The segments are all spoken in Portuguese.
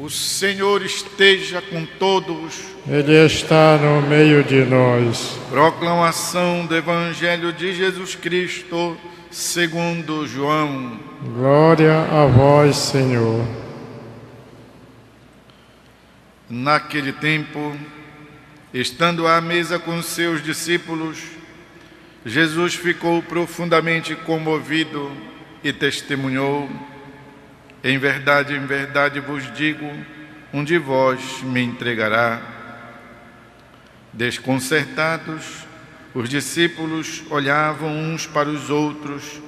O Senhor esteja com todos. Ele está no meio de nós. Proclamação do Evangelho de Jesus Cristo, segundo João. Glória a vós, Senhor. Naquele tempo, estando à mesa com seus discípulos, Jesus ficou profundamente comovido e testemunhou: em verdade vos digo, um de vós me entregará. Desconcertados, os discípulos olhavam uns para os outros,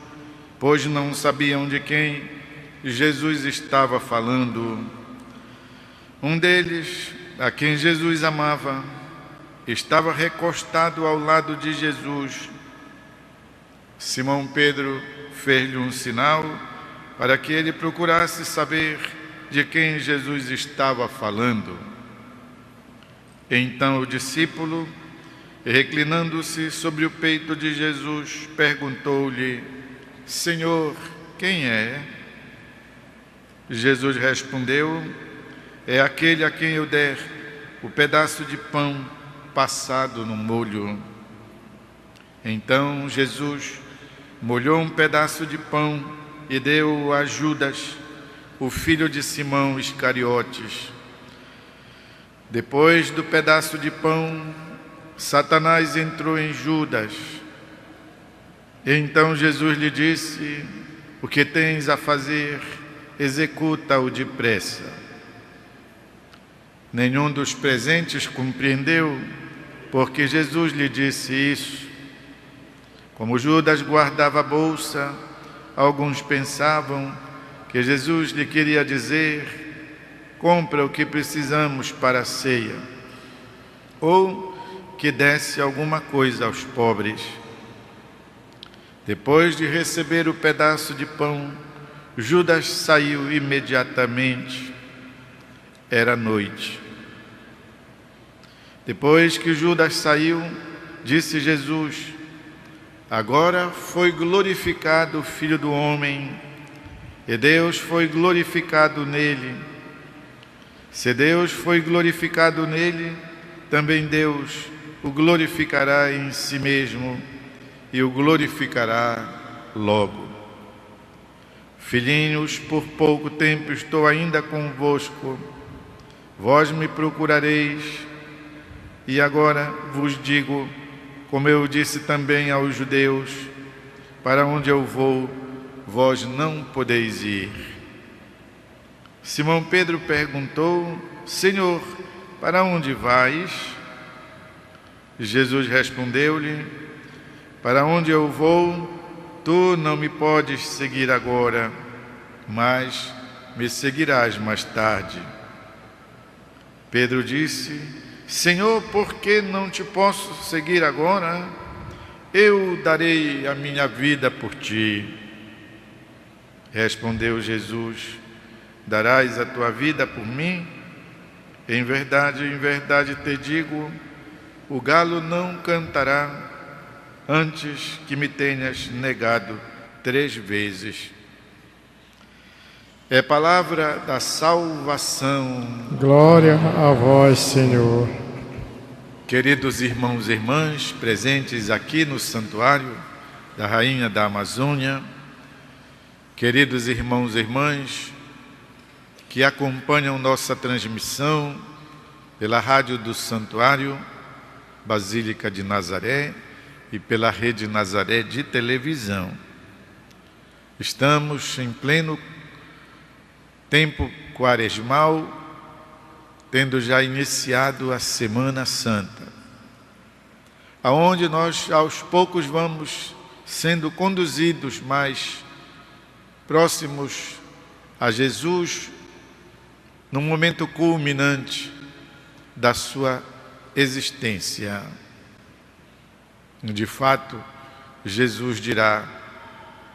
pois não sabiam de quem Jesus estava falando. Um deles, a quem Jesus amava, estava recostado ao lado de Jesus. Simão Pedro fez-lhe um sinal para que ele procurasse saber de quem Jesus estava falando. Então o discípulo, reclinando-se sobre o peito de Jesus, perguntou-lhe: Senhor, quem é? Jesus respondeu: é aquele a quem eu der o pedaço de pão passado no molho. Então Jesus molhou um pedaço de pão e deu a Judas, o filho de Simão Iscariotes. Depois do pedaço de pão, Satanás entrou em Judas. Então Jesus lhe disse: o que tens a fazer, executa-o depressa. Nenhum dos presentes compreendeu porque Jesus lhe disse isso. Como Judas guardava a bolsa, alguns pensavam que Jesus lhe queria dizer: compra o que precisamos para a ceia, ou que desse alguma coisa aos pobres. Depois de receber o pedaço de pão, Judas saiu imediatamente. Era noite. Depois que Judas saiu, disse Jesus: agora foi glorificado o Filho do Homem, e Deus foi glorificado nele. Se Deus foi glorificado nele, também Deus o glorificará em si mesmo e o glorificará logo. Filhinhos, por pouco tempo estou ainda convosco. Vós me procurareis, e agora vos digo, como eu disse também aos judeus: para onde eu vou, vós não podeis ir. Simão Pedro perguntou: Senhor, para onde vais? Jesus respondeu-lhe: para onde eu vou, tu não me podes seguir agora, mas me seguirás mais tarde. Pedro disse: Senhor, por que não te posso seguir agora? Eu darei a minha vida por ti. Respondeu Jesus: darás a tua vida por mim? Em verdade te digo, o galo não cantará antes que me tenhas negado 3 vezes. É palavra da salvação. Glória a vós, Senhor. Queridos irmãos e irmãs presentes aqui no Santuário da Rainha da Amazônia, queridos irmãos e irmãs que acompanham nossa transmissão pela Rádio do Santuário, Basílica de Nazaré, e pela Rede Nazaré de televisão. Estamos em pleno tempo quaresmal, tendo já iniciado a Semana Santa, aonde nós aos poucos vamos sendo conduzidos mais próximos a Jesus, no momento culminante da sua existência. De fato, Jesus dirá: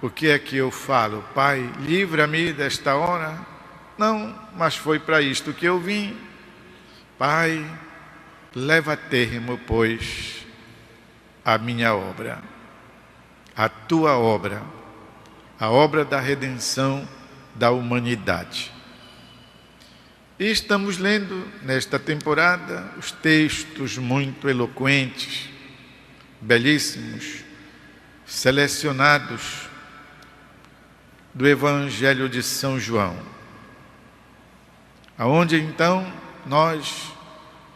o que é que eu falo? Pai, livra-me desta hora? Não, mas foi para isto que eu vim. Pai, leva a termo, pois, a minha obra, a tua obra, a obra da redenção da humanidade. E estamos lendo nesta temporada os textos muito eloquentes, belíssimos, selecionados do Evangelho de São João, aonde então nós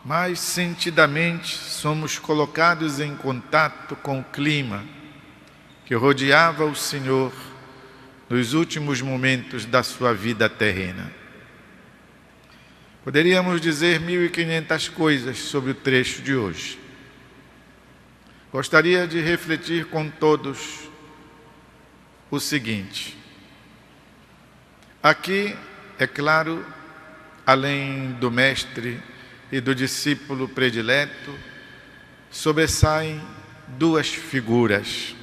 mais sentidamente somos colocados em contato com o clima que rodeava o Senhor nos últimos momentos da sua vida terrena. Poderíamos dizer 1.500 coisas sobre o trecho de hoje. Gostaria de refletir com todos o seguinte. Aqui, é claro, além do mestre e do discípulo predileto, sobressaem duas figuras,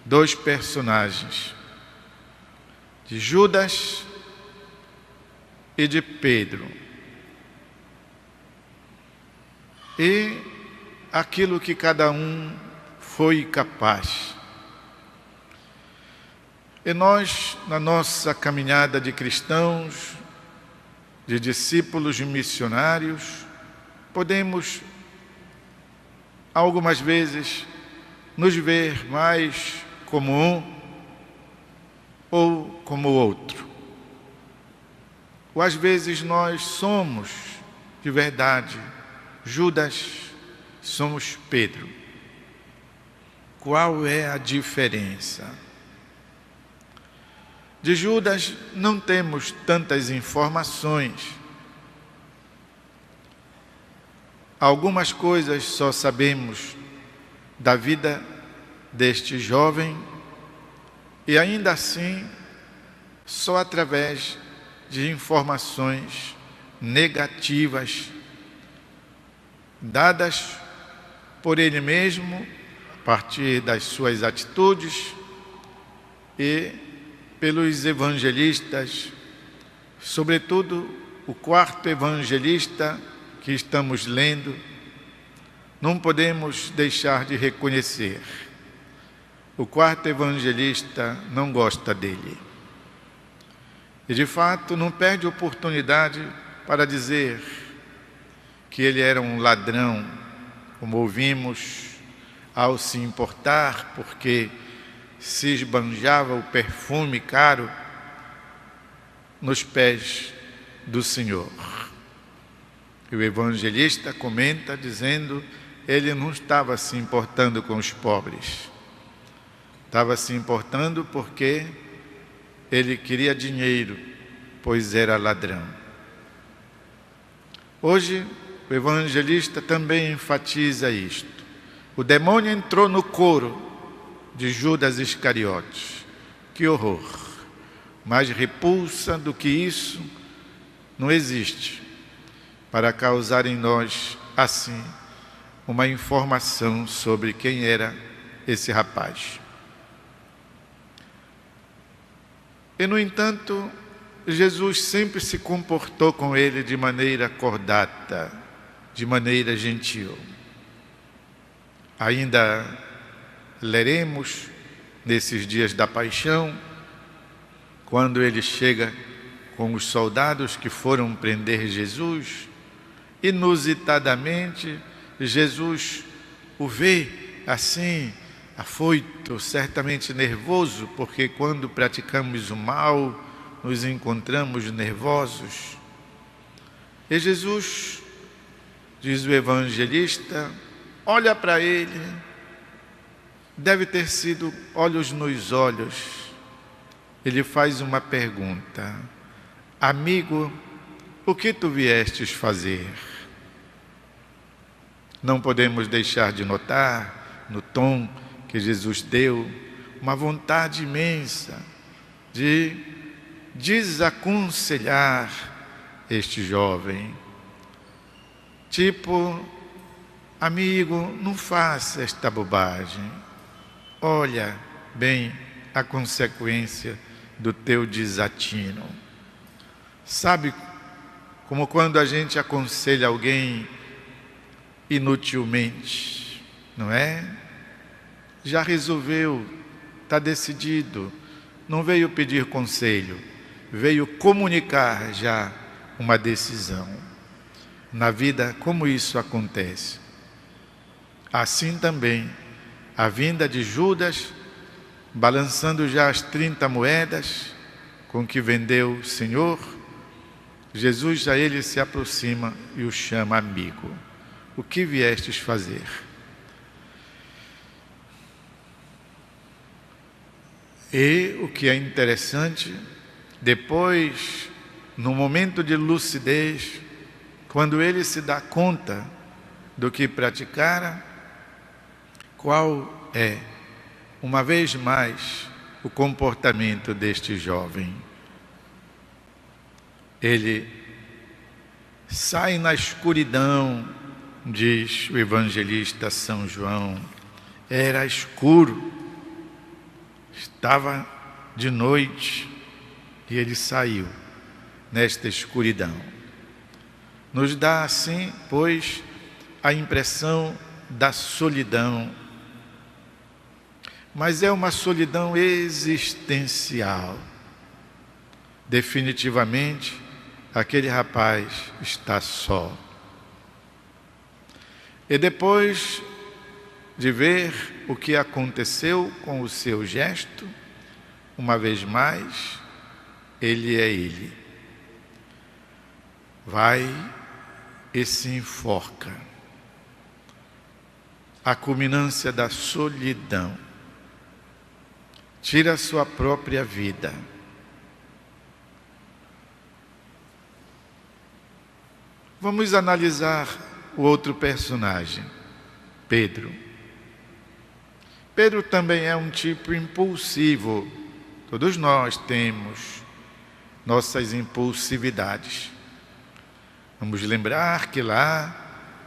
dois personagens, de Judas e de Pedro. E aquilo que cada um foi capaz. E nós, na nossa caminhada de cristãos, de discípulos missionários, podemos, algumas vezes, nos ver mais como um ou como outro. Ou às vezes nós somos, de verdade, Judas, somos Pedro. Qual é a diferença? De Judas não temos tantas informações. Algumas coisas só sabemos da vida deste jovem e ainda assim só através de informações negativas dadas por ele mesmo a partir das suas atitudes e pelos evangelistas, sobretudo o quarto evangelista que estamos lendo, não podemos deixar de reconhecer. O quarto evangelista não gosta dele. E de fato não perde oportunidade para dizer que ele era um ladrão, como ouvimos, ao se importar, porque se esbanjava o perfume caro nos pés do Senhor. E o evangelista comenta dizendo, ele não estava se importando com os pobres, estava se importando porque ele queria dinheiro, pois era ladrão. Hoje, o evangelista também enfatiza isto. O demônio entrou no coro de Judas Iscariotes. Que horror! Mais repulsa do que isso não existe para causar em nós, assim, uma informação sobre quem era esse rapaz. E, no entanto, Jesus sempre se comportou com ele de maneira cordata, de maneira gentil. Ainda leremos nesses dias da paixão, quando ele chega com os soldados que foram prender Jesus, inusitadamente Jesus o vê assim, afoito, certamente nervoso, porque quando praticamos o mal, nos encontramos nervosos. E Jesus, diz o evangelista, olha para ele, deve ter sido olhos nos olhos. Ele faz uma pergunta: amigo, o que tu viestes fazer? Não podemos deixar de notar, no tom que Jesus deu, uma vontade imensa de desaconselhar este jovem. Tipo, amigo, não faça esta bobagem. Olha bem a consequência do teu desatino. Sabe como quando a gente aconselha alguém inutilmente, não é? Já resolveu, está decidido, não veio pedir conselho, veio comunicar já uma decisão. Na vida, como isso acontece? Assim também, a vinda de Judas, balançando já as 30 moedas com que vendeu o Senhor, Jesus a ele se aproxima e o chama amigo. O que viestes fazer? E o que é interessante, depois, no momento de lucidez, quando ele se dá conta do que praticara, qual é, uma vez mais, o comportamento deste jovem? Ele sai na escuridão, diz o evangelista São João. Era escuro, estava de noite e ele saiu nesta escuridão. Nos dá assim, pois, a impressão da solidão, mas é uma solidão existencial. Definitivamente, aquele rapaz está só. E depois de ver o que aconteceu com o seu gesto, uma vez mais, ele é ele. Vai e se enforca. A culminância da solidão. Tira a sua própria vida. Vamos analisar o outro personagem, Pedro. Pedro também é um tipo impulsivo. Todos nós temos nossas impulsividades. Vamos lembrar que lá,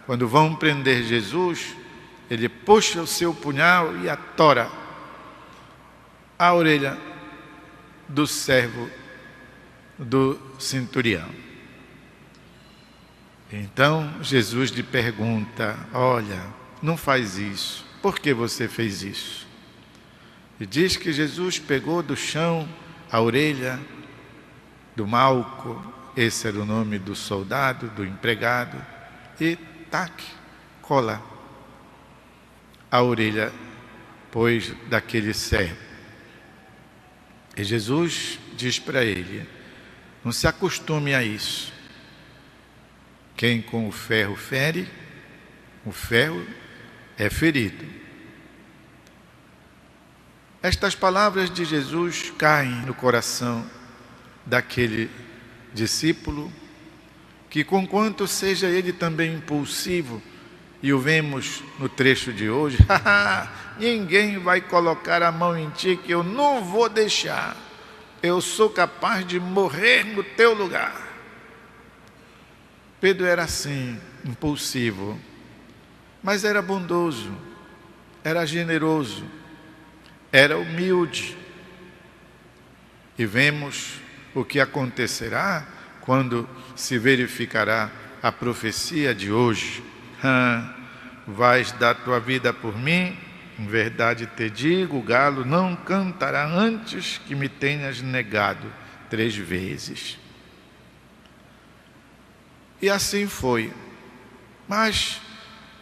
quando vão prender Jesus, ele puxa o seu punhal e atora a orelha do servo do centurião. Então Jesus lhe pergunta: olha, não faz isso. Por que você fez isso? E diz que Jesus pegou do chão a orelha do Malco, esse era o nome do soldado, do empregado, e cola a orelha, pois, daquele servo. E Jesus diz para ele: não se acostume a isso. Quem com o ferro fere, o ferro é ferido. Estas palavras de Jesus caem no coração daquele discípulo que, conquanto seja ele também impulsivo, e o vemos no trecho de hoje, ninguém vai colocar a mão em ti que eu não vou deixar. Eu sou capaz de morrer no teu lugar. Pedro era assim, impulsivo, mas era bondoso, era generoso, era humilde. E vemos o que acontecerá quando se verificará a profecia de hoje. Vais dar tua vida por mim? Em verdade te digo, o galo não cantará antes que me tenhas negado 3 vezes. E assim foi. Mas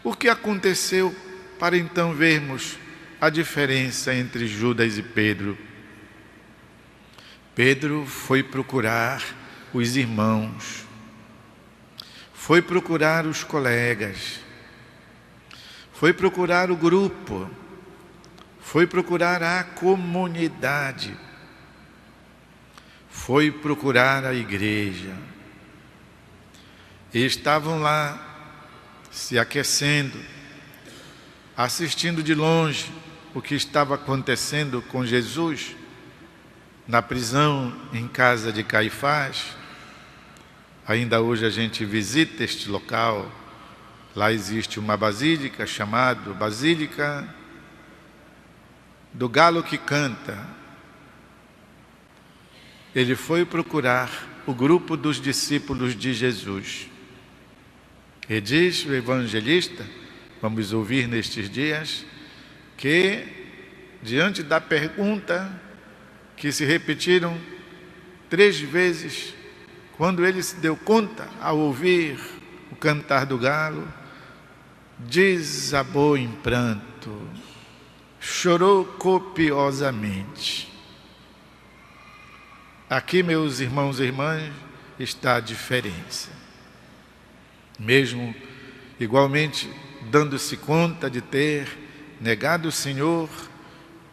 o que aconteceu para então vermos a diferença entre Judas e Pedro? Pedro foi procurar os irmãos, foi procurar os colegas, foi procurar o grupo, foi procurar a comunidade, foi procurar a igreja. E estavam lá, se aquecendo, assistindo de longe o que estava acontecendo com Jesus na prisão em casa de Caifás. Ainda hoje a gente visita este local. Lá existe uma basílica chamada Basílica do Galo que Canta. Ele foi procurar o grupo dos discípulos de Jesus. E diz o evangelista, vamos ouvir nestes dias, que diante da pergunta que se repetiram 3 vezes, quando ele se deu conta, ao ouvir o cantar do galo, desabou em pranto, chorou copiosamente. Aqui, meus irmãos e irmãs, está a diferença. Mesmo igualmente dando-se conta de ter negado o Senhor,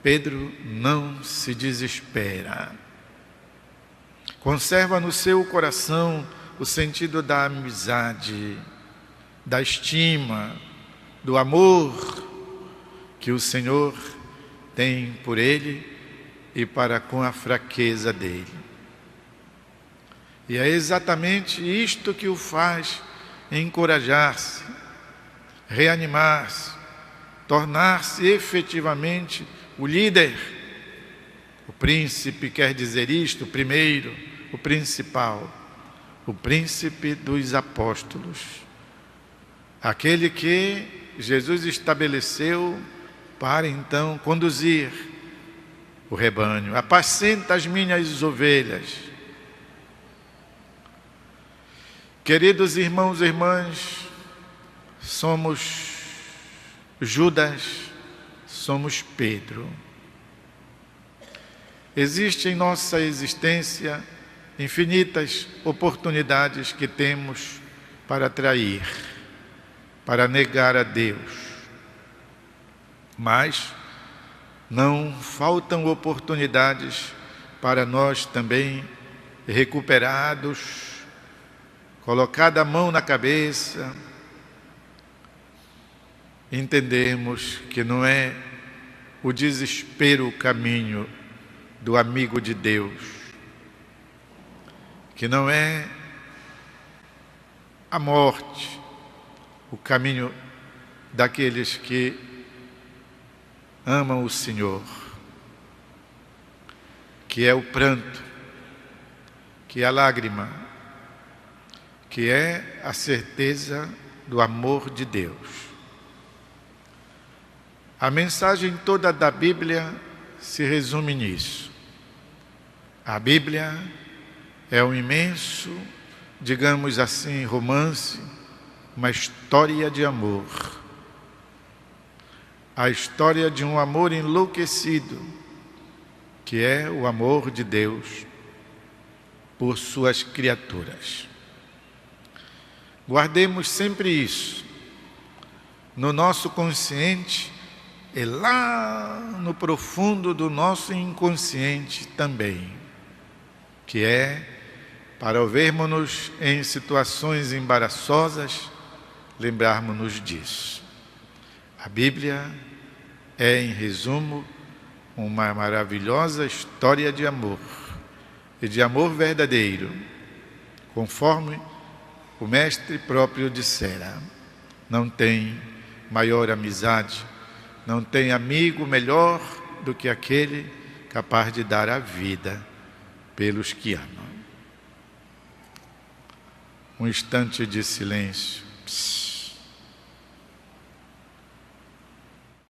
Pedro não se desespera. Conserva no seu coração o sentido da amizade, da estima, do amor que o Senhor tem por ele e para com a fraqueza dele. E é exatamente isto que o faz encorajar-se, reanimar-se, tornar-se efetivamente o líder. O príncipe quer dizer isto, primeiro, o principal, o príncipe dos apóstolos, aquele que Jesus estabeleceu para então conduzir o rebanho. Apacenta as minhas ovelhas. Queridos irmãos e irmãs, somos Judas, somos Pedro. Existe em nossa existência infinitas oportunidades que temos para trair, para negar a Deus. Mas não faltam oportunidades para nós também, recuperados, colocada a mão na cabeça, entendermos que não é o desespero o caminho do amigo de Deus, que não é a morte o caminho daqueles que amam o Senhor, que é o pranto, que é a lágrima, que é a certeza do amor de Deus. A mensagem toda da Bíblia se resume nisso. A Bíblia é um imenso, digamos assim, romance, uma história de amor. A história de um amor enlouquecido, que é o amor de Deus por suas criaturas. Guardemos sempre isso no nosso consciente e lá no profundo do nosso inconsciente também, que é para ao vermos-nos em situações embaraçosas, lembrarmos-nos disso. A Bíblia é, em resumo, uma maravilhosa história de amor, e de amor verdadeiro, conforme o Mestre próprio dissera: não tem maior amizade, não tem amigo melhor do que aquele capaz de dar a vida pelos que amam. Um instante de silêncio.